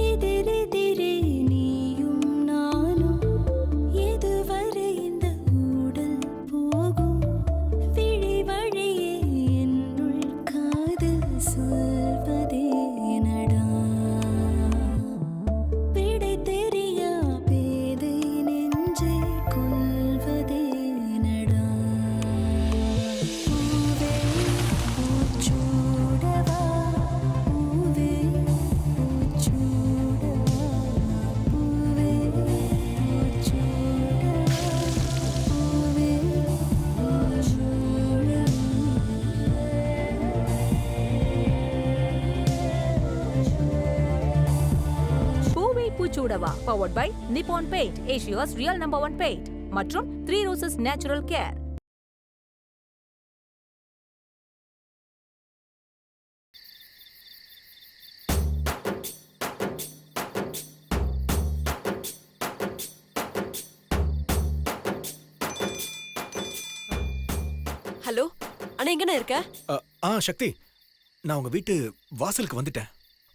எதிரெதிரே நீயும் நானும் எதுவரை இந்த ஊடல் போகும் விழி வழியே என்னுள் காதல் சொல்வதே நடா விடை தெரியா பேதை நெஞ்சை கொள்வதே நடா பூவே பூச்சூடவா பூவே பூச்சூடவா பூவே Poochudava Poove Poove Poochudava powered by Nippon paint, Asia's real number 1 paint மற்றும் 3 ரோசஸ் நேச்சுரல் கேர். ஹலோ அண்ணா, எங்கண்ணா இருக்க? சக்தி, நான் உங்க வீட்டு வாசலுக்கு வந்துட்டேன்.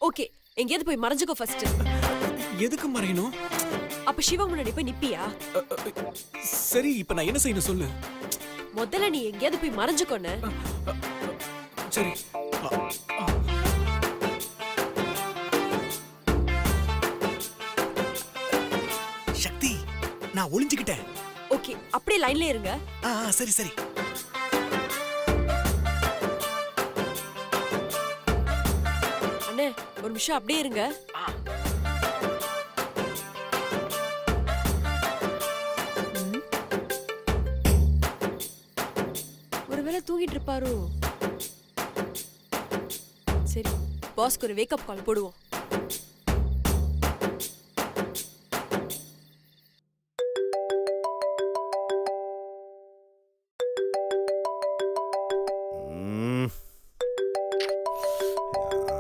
ஓகே, எங்கேயாவது போய் மறைஞ்சுக்கோ ஃபர்ஸ்ட். எதுக்கு மறையணும்? அப்ப சிவா முன்னாடி போய் நிப்பியா? சரி, இப்ப நான் என்ன செய்யணும் சொல்லு. முதல்ல நீ எங்கேயாவது போய் மறைஞ்சுக்கோன்னு. சரி. சக்தி, நான் ஒளிஞ்சுக்கிட்டேன். ஓகே, அப்படியே லைன்ல இருங்க. சரி சரி. அண்ணே, ஒரு நிமிஷம் அப்படியே இருங்க. ஒருவேளை தூங்கிட்டு இருப்பாரோ? சரி, பாஸ்க்கு ஒரு வேக்கப் கால் போடுவோம்.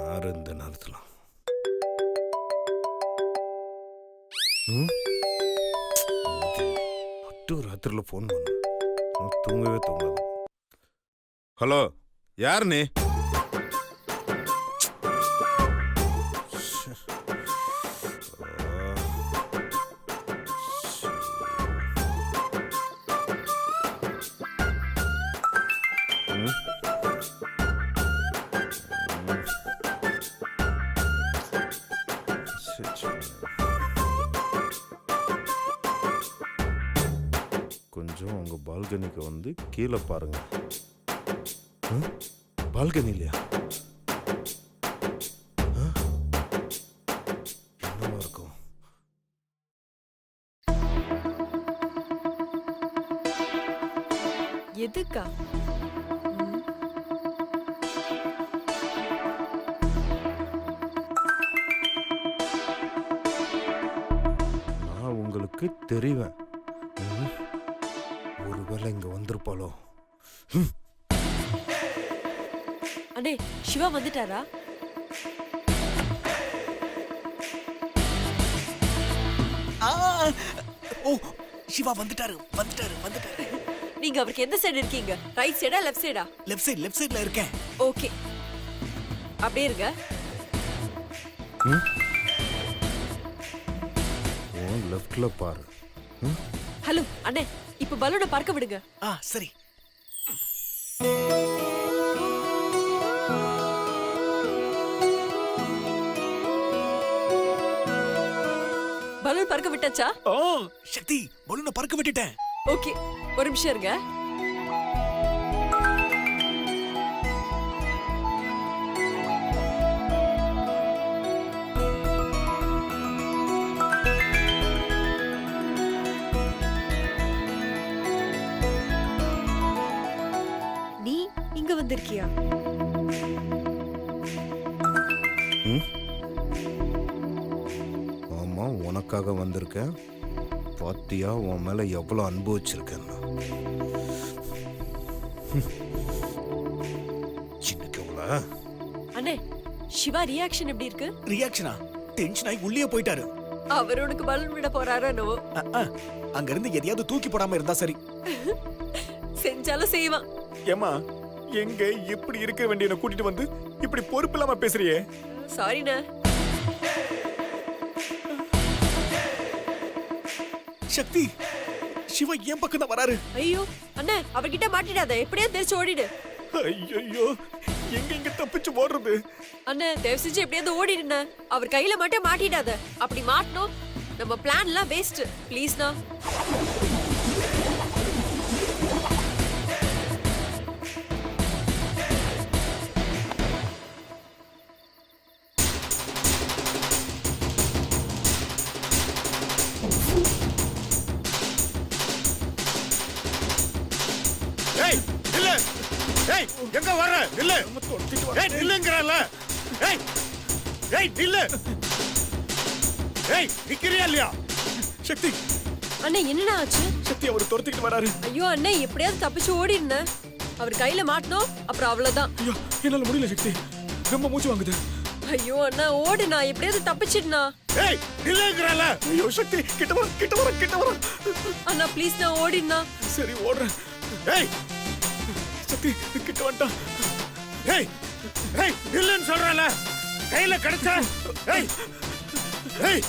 யாரு இந்த நேரத்துல? மட்டும் ராத்திரில போன் பண்ண தூங்கவே தூங்காது. ஹலோ, யார் நீ? கொஞ்சம் உங்க பால்கனிக்கு வந்து கீழே பாருங்க. பால்கனி இல்லையா? என்னவா இருக்கும்? எதுக்கா? நான் உங்களுக்கு தெரிவேன். ஒருவேளை இங்க வந்திருப்பாளோ? அண்ணே, சிவா வந்துட்டாரா? ஓ, சிவா வந்துட்டாரு வந்துட்டாரு வந்துட்டாரு. நீங்க அவருக்கு எந்த சைடு இருக்கீங்க? ரைட் சைடா லெஃப்ட் சைடா? லெஃப்ட் சைடுல இருக்கேன். ஓகே, அப்படியே இருங்க. லெஃப்ட்ல பாரு. ஹலோ அண்ணே, இப்ப பலூனை பறக்க விடுங்க. சரி. பலூன் பறக்க விட்டாச்சா? சக்தி, பலூனை பறக்க விட்டுட்டேன். ஓகே, ஒரு நிமிஷம் இருங்க. நீ இங்க வந்திருக்கியா? ஆமா, உனக்காக வந்திருக்கேன். பாத்தியா உன் மேல எவ்வளவு அன்பு வச்சிருக்கேன். அண்ணே, சிவா ரியாக்ஷன் எப்படி இருக்கு? ரியாக்ஷனா? டென்ஷன் ஆகி உள்ளே போயிட்டாரு. அவர் உனக்கு பலூன் விட போறாரோ என்னவோ. அங்க இருந்து எதையாவது தூக்கி போடாம இருந்தா சரி. செஞ்சாலும் செய்வான். ஏமா, எங்க எப்படி இருக்க வேண்டிய கூட்டிட்டு வந்து இப்படி பொறுப்பு இல்லாம பேசுறியே? சாரிண்ணா. சக்தி சிவா என் பக்கம் தான் வராரு. ஐயோ அண்ணே அவர்கிட்ட மாட்டிடாத, எப்படியா தெரிச்சு ஓடிடு. ஐயோ எங்க தப்பிச்சு ஓடுறது? அண்ணே தயவு செஞ்சு எப்படியாவது ஓடிடுண்ணே. அவர் கையில மட்டும் மாட்டிடாத. அப்படி மாட்டணும் நம்ம பிளான்லாம் வேஸ்ட். ப்ளீஸ்ண்ணா. ஏய் நில்லு. ஏய் எங்க வர? நில்லு. ஏய் நில்லுங்கறல. ஏய் ஏய் நில்லு. ஏய் நிக்கிறியா இல்லையா? சக்தி அண்ணே என்னண்ணா ஆச்சு? சக்தி அவர் துரத்திக்கிட்டு வராரு. ஐயோ அண்ணே எப்படியாவது தப்பிச்சு ஓடிடுண்ணே. அவர் கையில மாட்டணும் அப்புறம் அவ்வளவுதான். ஐயோ என்னால முடியல சக்தி, ரொம்ப மூச்சு வாங்குது. ஐயோ அண்ணா ஓடுண்ணா, எப்படியாவது தப்பிச்சிடுண்ணா. ஏய் நில்லுங்கறல. ஐயோ சக்தி கிட்ட வர. அண்ணா ப்ளீஸ்ண்ணா ஓடிடுண்ணா. சரி ஓடுறேன். ஏய் சக்தி கிட்ட வந்துட்டான். ஏய் ஏய் நில்லுன்னு சொல்றல. கையில கிடைச்சா. ஏய் ஏய்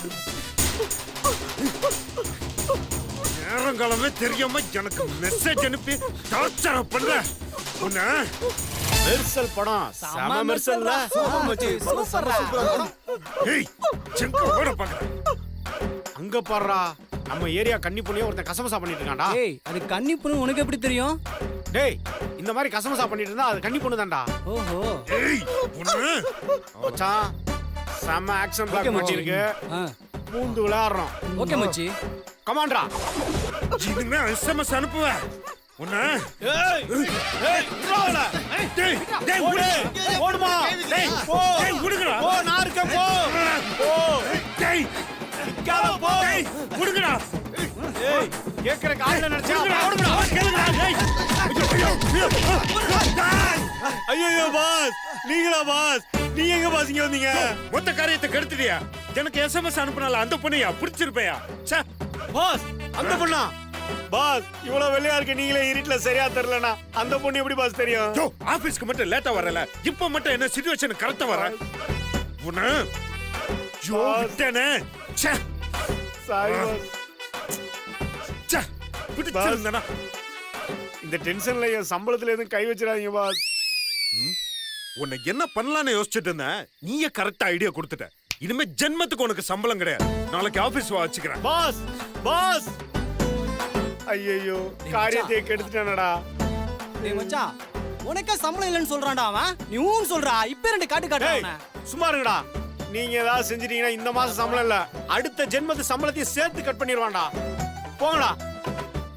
நேரங்காலமே தெரியாம எனக்கு மெசேஜ் அனுப்பி டார்ச்சர் பண்ற உன்ன. மெர்சல் படம் செம மெர்சல்ல. ஏய் செங்க ஓட பாக்குற. அங்க பாருடா, நம்ம ஏரியா கன்னி பொண்ணிய ஒருத்தன் கசமசா பண்ணிட்டு இருக்கான்டா. ஏய் அது கன்னி பொண்ணு உனக்கு எப்படி தெரியும்? டேய் இந்த மாதிரி கசமசா பண்ணிட்டு இருந்தா அது கன்னி பொண்ணு தான்டா. ஓஹோ ஏய் உன்ன மச்சான் செம ஆக்ஷன் ஓகே பிளாக் மச்சி. பண்ணிருக்கு. ஆ பூந்து விளையாடுறோம். ஓகே மச்சி. கமான்டா. இனிமே எஸ்எம்எஸ் அனுப்புவ உன்ன. ஏய் ஏய் ரோல. டேய் டேய் ஓடு ஓடுமா. டேய் போ டேய் உடுங்கடா. போ நான் இருக்கேன் போ. போ டேய் நிக்காத போ. டேய் உடுங்கடா. ஏய் கேக்குற கால்ல நினைச்சா ஓடுங்கடா. கேளுங்கடா. டேய் ஐயோ பாஸ், நீங்களா பாஸ்? நீங்க எங்க பாஸ் இங்க வந்தீங்க? மொத்த காரியத்தை கெடுத்துட்டியா? எனக்கு எஸ்எம்எஸ் அனுப்புனால அந்த பொண்ணையா பிடிச்சிருப்பையா? ச்சே பாஸ் அந்த பொண்ணா? பாஸ் இவ்வளவு வெள்ளையா இருக்க நீங்களே இருட்டுல சரியா தெரியலனா அந்த பொண்ணு எப்படி பாஸ் தெரியும்? ஜோ ஆபீஸ்க்கு மட்டும் லேட்டா வரல, இப்ப மட்டும் என்ன சிச்சுவேஷன் கரெக்ட்டா வர உன்ன ஜோ விட்டனே. ச்சே சாரி பாஸ். ச்சே பிடிச்சிருந்தனா. இந்த டென்ஷன்ல என் சம்பளத்துல எதுவும் கை வச்சிடாதீங்க பாஸ். உன்னை என்ன பண்ணலாம்னு யோசிச்சுட்டு இருந்தேன், நீயே கரெக்டா ஐடியா கொடுத்துட்ட. இனிமே ஜென்மத்துக்கு உனக்கு சம்பளம் கிடையாது. நாளைக்கு ஆபீஸ் வச்சுக்கிறேன். பாஸ் பாஸ் ஐயோ காரியத்தை கெடுத்துட்டானடா. டேய் மச்சான் உனக்கே சம்பளம் இல்லைன்னு சொல்றான்டா அவன். நீ ஊன்னு சொல்றா. இப்ப ரெண்டு காட்டு டேய் காட்டுறானே. சும்மா இருங்கடா. நீங்க ஏதாவது செஞ்சிட்டீங்கன்னா இந்த மாசம் சம்பளம் இல்ல, அடுத்த ஜென்மத்து சம்பளத்தையும் சேர்த்து கட் பண்ணிடுவான்டா. போங்கடா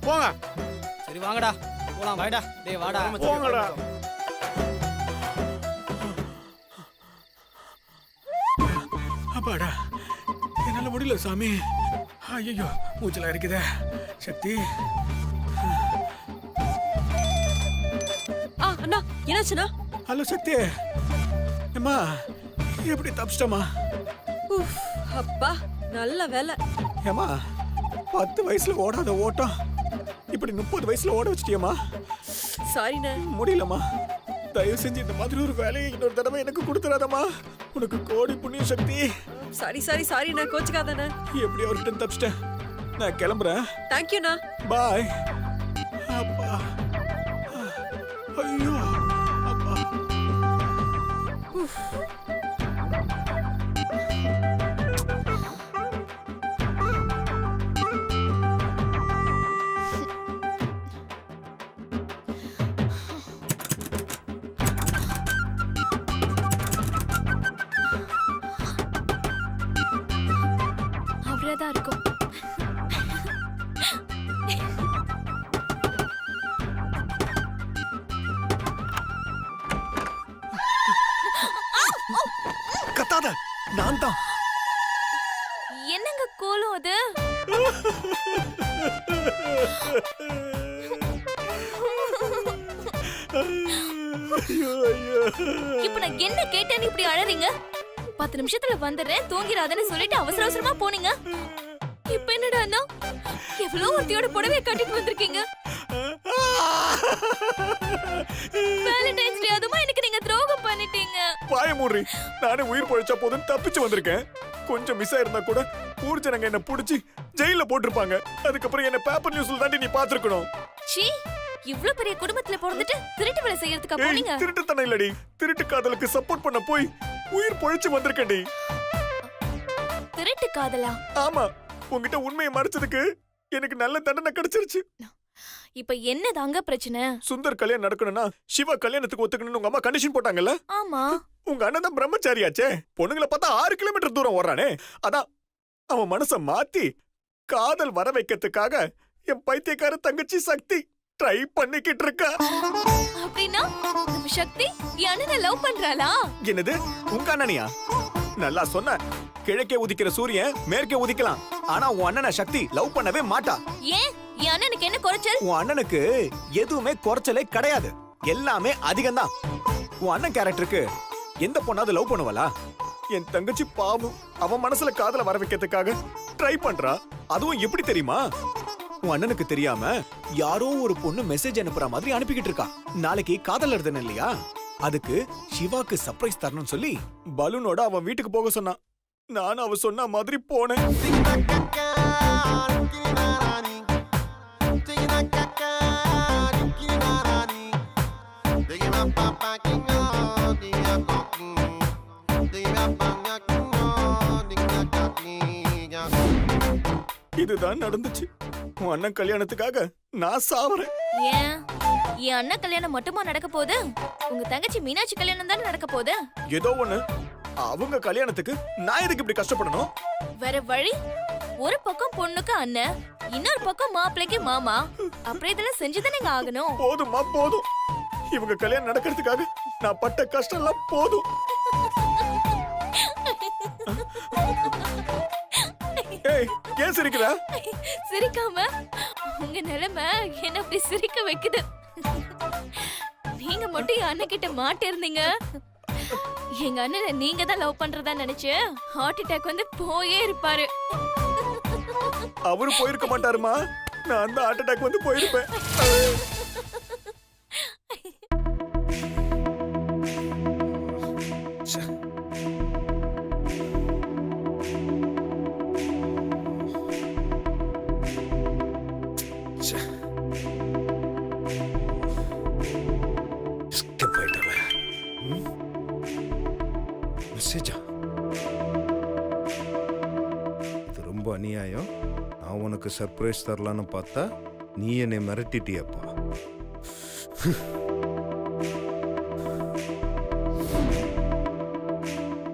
போங்க. சரி வாங்கடா போலாம். வாடா டேய் வாடா போங்கடா. அப்பாடா என்னால முடியல சாமி. ஐயோ மூச்சலா இருக்குதே. சக்தி அண்ணா என்னாச்சுண்ணா? ஹலோ சக்தி. அம்மா எப்படி தப்பிச்சிட்டமா? உஃப், அப்பா நல்ல வேலை. ஏமா 10 வயசுல ஓடாத ஓட்டம் இப்படி 30 வயசுல ஓட வச்சிட்டியம்மா. சாரிண்ணே. முடியலம்மா, தயவு செஞ்சு இந்த மாதிரி ஒரு வேலையை இன்னொரு தடவை எனக்கு கொடுத்துறாதம்மா. உனக்கு கோடி புண்ணிய சக்தி. சாரிண்ணா, கோச்சுக்காதண்ணே. எப்படி அவர்கிட்ட தப்பிச்சிட்டேன். நான் கிளம்புறேன். தேங்க்யூண்ணா. பாய். அப்பா ஐயோ அப்பா. அவரேதான் இருக்கும். கத்தாத, நான் தான். என்னங்க கோலம் அது? இப்ப நான் என்ன கேட்டேன்னு இப்படி அழறீங்க? 10 நிமிஷத்துல வந்துடுறேன் தூங்கிறாதன்னு சொல்லிட்டு அவசர அவசரமா போனீங்க. இப்ப என்னடான்னா எவ்வளவு ஒருத்தியோட புடவைய கட்டிட்டு வந்திருக்கீங்க. வேலண்டைன்ஸ் டே அதுமா எனக்கு நீங்க துரோகம் பண்ணிட்டீங்க. பாய மூடி. நானே உயிர் பொழைச்சா போதும் தப்பிச்சு வந்திருக்கேன். கொஞ்சம் மிஸ் ஆயிருந்தா கூட ஊர் ஜனங்க என்ன புடிச்சு ஜெயில போட்டிருப்பாங்க. அதுக்கப்புறம் என்ன பேப்பர் நியூஸ்ல தாண்டி நீ பாத்துருக்கணும். சீ, இவ்ளோ பெரிய குடும்பத்துல பிறந்துட்டு திருட்டு வேலை செய்யறதுக்கா ஏய், போனீங்க? திருட்டுத்தனம் இல்லடி, திருட்டு காதலுக்கு சப்போர்ட் பண்ண போய் உயிர் பொழைச்சு வந்திருக்கேன்டி. திருட்டு காதலா? ஆமா, உன்கிட்ட உண்மையை மறைச்சதுக்கு எனக்கு நல்ல தண்டனை கிடைச்சிருச்சு. இப்ப என்னதாங்க பிரச்சனை? சுந்தர் கல்யாணம் நடக்கணும்னா சிவா கல்யாணத்துக்கு ஒத்துக்கணும்னு உங்க அம்மா கண்டிஷன் போட்டாங்கல்ல. ஆமா. உங்க அண்ணன் தான் பிரம்மச்சாரியாச்சே. பொண்ணுங்களை பார்த்தா 6 கிலோமீட்டர் தூரம் ஓடுறானே. அதான் அவன் மனச மாத்தி காதல் வர வைக்கிறதுக்காக என் பைத்தியக்கார தங்கச்சி சக்தி ட்ரை பண்ணிக்கிட்டு இருக்கா. அப்படின்னா நம்ம சக்தி என் அண்ணனை லவ் பண்றாளா? என்னது, உங்க அண்ணனியா? நல்லா சொன்ன. கிழக்கே உதிக்கிற சூரியன் மேற்கே உதிக்கலாம். ஆனா உன் அண்ணனை சக்தி லவ் பண்ணவே மாட்டா. ஏன் என் அண்ணனுக்கு என்ன குறைச்சல்? உன் அண்ணனுக்கு எதுவுமே குறைச்சலே கிடையாது, எல்லாமே அதிகம்தான். உன் அண்ணன் கேரக்டருக்கு எந்த பொண்ணாவது லவ் பண்ணுவலா? என் தங்கச்சி பாவம், அவன் மனசுல காதல வர வைக்கிறதுக்காக ட்ரை பண்றா. அதுவும் எப்படி தெரியுமா? உன் அண்ணனுக்கு தெரியாம யாரோ ஒரு பொண்ணு மெசேஜ் அனுப்புற மாதிரி அனுப்பிக்கிட்டு இருக்கா. நாளைக்கு காதல் எழுதுன இல்லையா, அதுக்கு சிவாக்கு சர்ப்ரைஸ் தரணும்னு சொல்லி பலூனோட அவன் வீட்டுக்கு போக சொன்னான். நான் அவ சொன்ன மாதிரி போனேன். இதுதான் நடந்துச்சு. உன் அண்ணன் கல்யாணத்துக்காக நான் சாவறேன். ஏன் என் அண்ணன் கல்யாணம் மட்டுமா நடக்க போகுது? உங்க தங்கச்சி மீனாட்சி கல்யாணம் தானே நடக்க போகுது? ஏதோ ஒண்ணு. அவங்க கல்யாணத்துக்கு நான் எதுக்கு இப்படி கஷ்டப்படணும்? வேற வழி? ஒரு பக்கம் பொண்ணுக்கு அண்ணன், இன்னொரு பக்கம் மாப்பிள்ளைக்கு மாமா. அப்புறம் இதெல்லாம் செஞ்சுதானே ஆகணும். போதுமா போதும். இவங்க கல்யாணம் நடக்கிறதுக்காக நான் பட்ட கஷ்டம் எல்லாம் போதும். ஏய், ஏன் சிரிக்கிற? சிரிக்காம உங்க நிலைமை என்ன அப்படி சிரிக்க வைக்குது. நீங்க மட்டும் என் அண்ணன் கிட்ட மாட்டிருந்தீங்க, எங்க அண்ணனை நீங்க தான் லவ் பண்றதா நினைச்சு ஹார்ட் அட்டாக் வந்து போயே இருப்பாரு. அவரு போயிருக்க மாட்டாருமா, நான் அந்த ஹார்ட் அட்டாக் வந்து போயிருப்பேன். ரொம்ப அநியாயம். நான் உனக்கு சர்ப்ரைஸ் தரலான்னு பார்த்தா நீ என்னை மிரட்டிட்டியப்பா.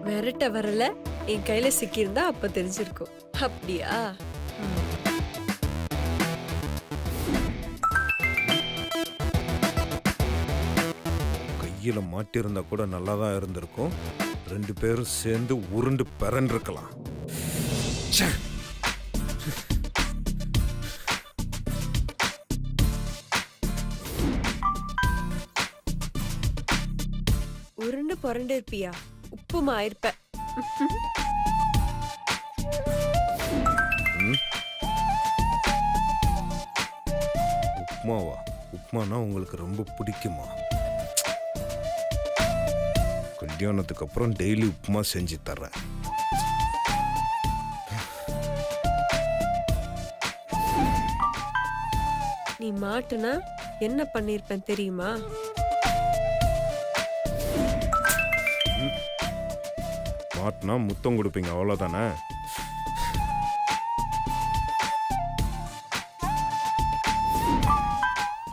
மிரட்ட வரல, என் கையில சிக்கியிருந்தா அப்ப தெரிஞ்சிருக்கும். அப்படியா? கையில மாட்டிருந்தா கூட நல்லா தான் இருந்திருக்கும். 2 பேரும் சேர்ந்து உருண்டு பிறண்டிருக்கலாம். உருண்டு புரண்டு இருப்பியா? உப்புமா இருப்ப. உப்மாவா? உப்மானா உங்களுக்கு ரொம்ப பிடிக்குமா? கல்யாணத்துக்கு அப்புறம் டெய்லி உப்புமா செஞ்சு தர்றேன். நீ மாட்டுனா என்ன பண்ணிருப்பேன் தெரியுமா? மாட்டினா முத்தம் கொடுப்பீங்க, அவ்வளோதானே?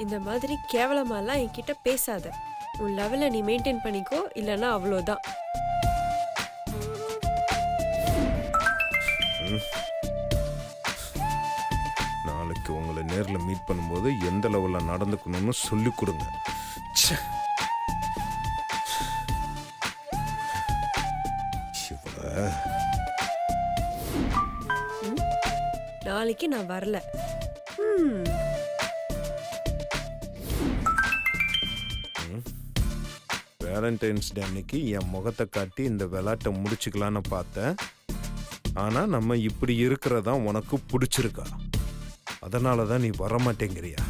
இந்த மாதிரி கேவலமாலாம் என்கிட்ட பேசாத. உன் லெவலை நீ மெயின்டைன் பண்ணிக்கோ, இல்லைன்னா அவ்வளோதான். நாளைக்கு உங்களை நேரில் மீட் பண்ணும்போது எந்த லெவலில் நடந்துக்கணும்னு சொல்லி கொடுங்க. நாளைக்கு நான் வரல. வேலண்டைன்ஸ் டே அன்னைக்கு என் முகத்தை காட்டி இந்த விளையாட்டை முடிச்சுக்கலான்னு பார்த்தேன். ஆனா நம்ம இப்படி இருக்கிறதா உனக்கு பிடிச்சிருக்கா? அதனால தான் நீ வரமாட்டேங்கிறியா?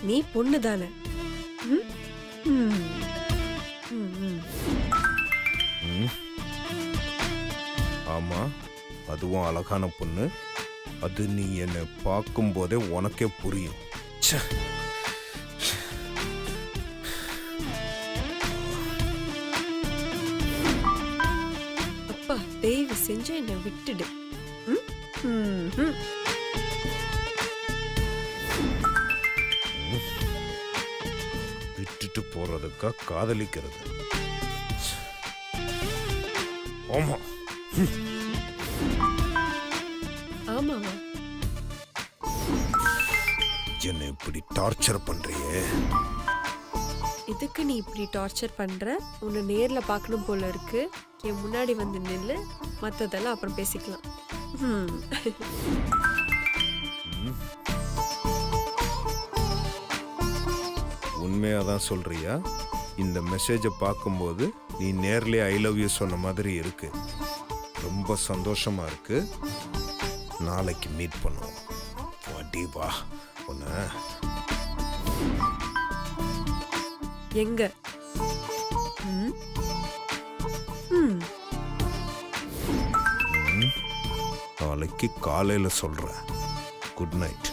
நீ பொண்ணு தானே, ம். ஆமா, அதுவும் அழகான பொண்ணு. அது நீ என்னை பார்க்கும் போதே உனக்கே புரியும். ச்சே. அப்பா தயவு செஞ்சு என்னை விட்டுடு. ம்? ம், ம். விட்டுட்டு போறதுக்கா காதலிக்கிறது? ஆமா. ஆமாவா? என்னை இப்படி டார்ச்சர் பண்றியே. இதுக்கு நீ இப்படி டார்ச்சர் பண்ற? உன்னை நேர்ல பார்க்கணும் போல இருக்கு. என் முன்னாடி வந்து நில்லு, மத்ததெல்லாம் அப்புறம் பேசிக்கலாம். ம். உண்மையாதான் சொல்றியா? இந்த மெசேஜை பார்க்கும்போது நீ நேர்லயே ஐ லவ் யூ சொன்ன மாதிரி இருக்கு. ரொம்ப சந்தோஷமா இருக்கு. நாளைக்கு மீட் பண்ணுவோம். வாடி வா. உன்னை எங்க? ம்? ம். நாளைக்கு காலையில சொல்றேன். Good night.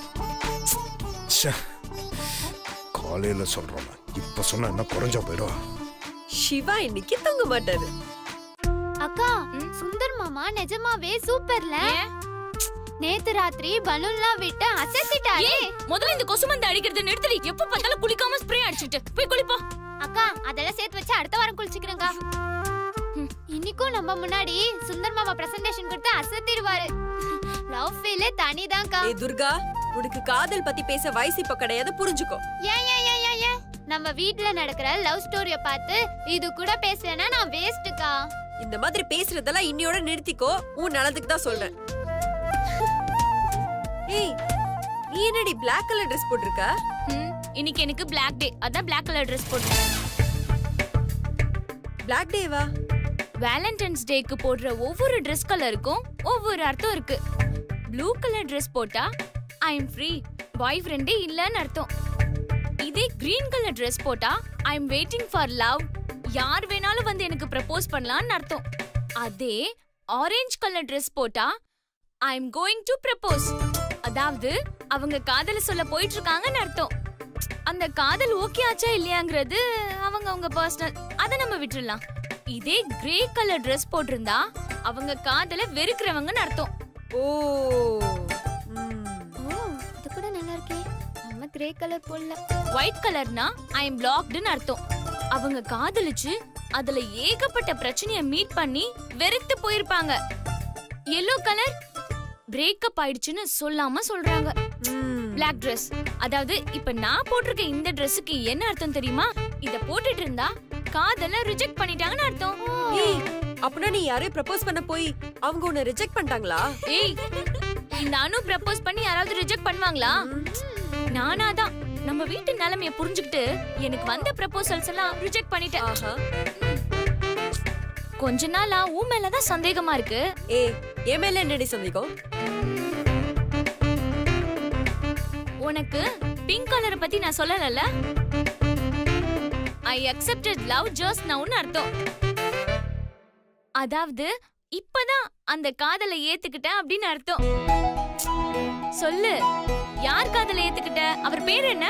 காலையில சொல்றேன். இப்ப சொன்னா என்ன குறைஞ்சா போயிடும். சிவா இன்னைக்கு தூங்க மாட்டாரு. அக்கா சுந்தர் மாமா நிஜமாவே சூப்பர்ல. நேத்து ராத்திரி பலூன்லாம் விட்டு அசத்திட்டாரு. ஏய், முதல்ல இந்த கொசுமந்து அடிக்கிறத நிறுத்தி எப்ப பார்த்தாலும் குளிக்காம ஸ்ப்ரே அடிச்சிட்டு போய் குளிப்பா. அக்கா அதெல்லாம் சேர்த்து வச்சு அடுத்த வாரம் குளிச்சுக்கிறேங்க. இன்னைக்கும் நம்ம முன்னாடி சுந்தர் மாமா பிரசன்டேஷன் கொடுத்து அசத்திடுவாரு. லவ் ஃபீலே தனிதான்க்கா. ஏய் துர்கா, உனக்கு காதல் பத்தி பேச வயசு இப்ப கிடையாது, புரிஞ்சுக்கோ. ஏன் ஏன் ஏன் ஏன் ஏன் நம்ம வீட்ல நடக்கிற லவ் ஸ்டோரிய பார்த்து இது கூட பேசலனா நான் வேஸ்ட்க்கா. இந்த மாதிரி பேசுறதெல்லாம் இன்னையோட நிறுத்திக்கோ. உன் நல்லதுக்கு தான் சொல்றேன். ஏய், நீ என்னடி Black கலர் Dress போட்டிருக்க? இன்னைக்கு எனக்கு பிளாக் டே, அதான் பிளாக் கலர் Dress போட்டேன். Black டேவா? வேலண்டைன்ஸ் டேக்கு போடுற ஒவ்வொரு Dress கலருக்கும் ஒவ்வொரு அர்த்தம் இருக்கு. ப்ளூ கலர் Dress போட்டா ஐ அம் ஃப்ரீ, பாய் ஃப்ரெண்டே இல்லன்னு அர்த்தம். இதே கிரீன் கலர் Dress போட்டா ஐ அம் வெயிட்டிங் ஃபார் லவ், யார் வேணாலும் வந்து எனக்கு ப்ரப்போஸ் பண்ணலாம்னு அர்த்தம். அதே ஆரஞ்சு கலர் Dress போட்டா ஐ அம் கோயிங் டு ப்ரப்போஸ், அதாவது அவங்க காதல சொல்ல போயிட்டு இருக்காங்கன்னு அர்த்தம். அந்த காதல் ஓகே ஆச்சா இல்லையாங்கிறது அவங்க பர்சனல், அத நம்ம விட்டுறலாம். இதே கிரே கலர் Dress போட்டிருந்தா அவங்க காதல வெறுக்கிறவங்கன்னு அர்த்தம். ஓ, ஓ இது கூட நல்லா இருக்கே. நம்ம கிரே கலர் போடல. ஒயிட் கலர்னா ஐ அம் பிளாக்டுன்னு அர்த்தம். அவங்க காதலிச்சு அதுல ஏகப்பட்ட பிரச்சனைய மீட் பண்ணி வெறுத்து போயிருப்பாங்க. yellow கலர் பிரேக்கப் ஆயிடுச்சுன்னு சொல்லாம சொல்றாங்க. Black Dress, அதாவது இப்ப நான் போட்டிருக்க இந்த Dressக்கு என்ன அர்த்தம் தெரியுமா? இத போட்டுட்டு இருந்தா காதல ரிஜெக்ட் பண்ணிட்டாங்கன்னு அர்த்தம். ஏய், அப்பனா நீ யாரையும் ப்ரப்போஸ் பண்ண போய் அவங்க உன்னை ரிஜெக்ட் பண்ணிட்டாங்களா? ஏய், நானும் ப்ரப்போஸ் பண்ணி யாராவது ரிஜெக்ட் பண்ணுவாங்களா? நானாதான் நம்ம வீட்டு நிலைமைய புரிஞ்சுக்கிட்டு எனக்கு வந்த ப்ரப்போசல்ஸ் எல்லாம் ரிஜெக்ட் பண்ணிட்டேன். ஆஹா. கொஞ்ச நாளா உன் மேலதான் சந்தேகமா இருக்கு. ஏய், என் மேல என்னடி சந்தேகம்? உனக்கு பிங்க் கலரை பத்தி நான் சொல்லலல. ஐ அக்செப்டட் லவ் ஜஸ்ட் நவுன்னு அர்த்தம். அதாவது இப்பதான் அந்த காதலை ஏத்துக்கிட்டேன் அப்படின்னு அர்த்தம். சொல்லு, யார் காதலை ஏத்துக்கிட்ட? அவர் பேர் என்ன?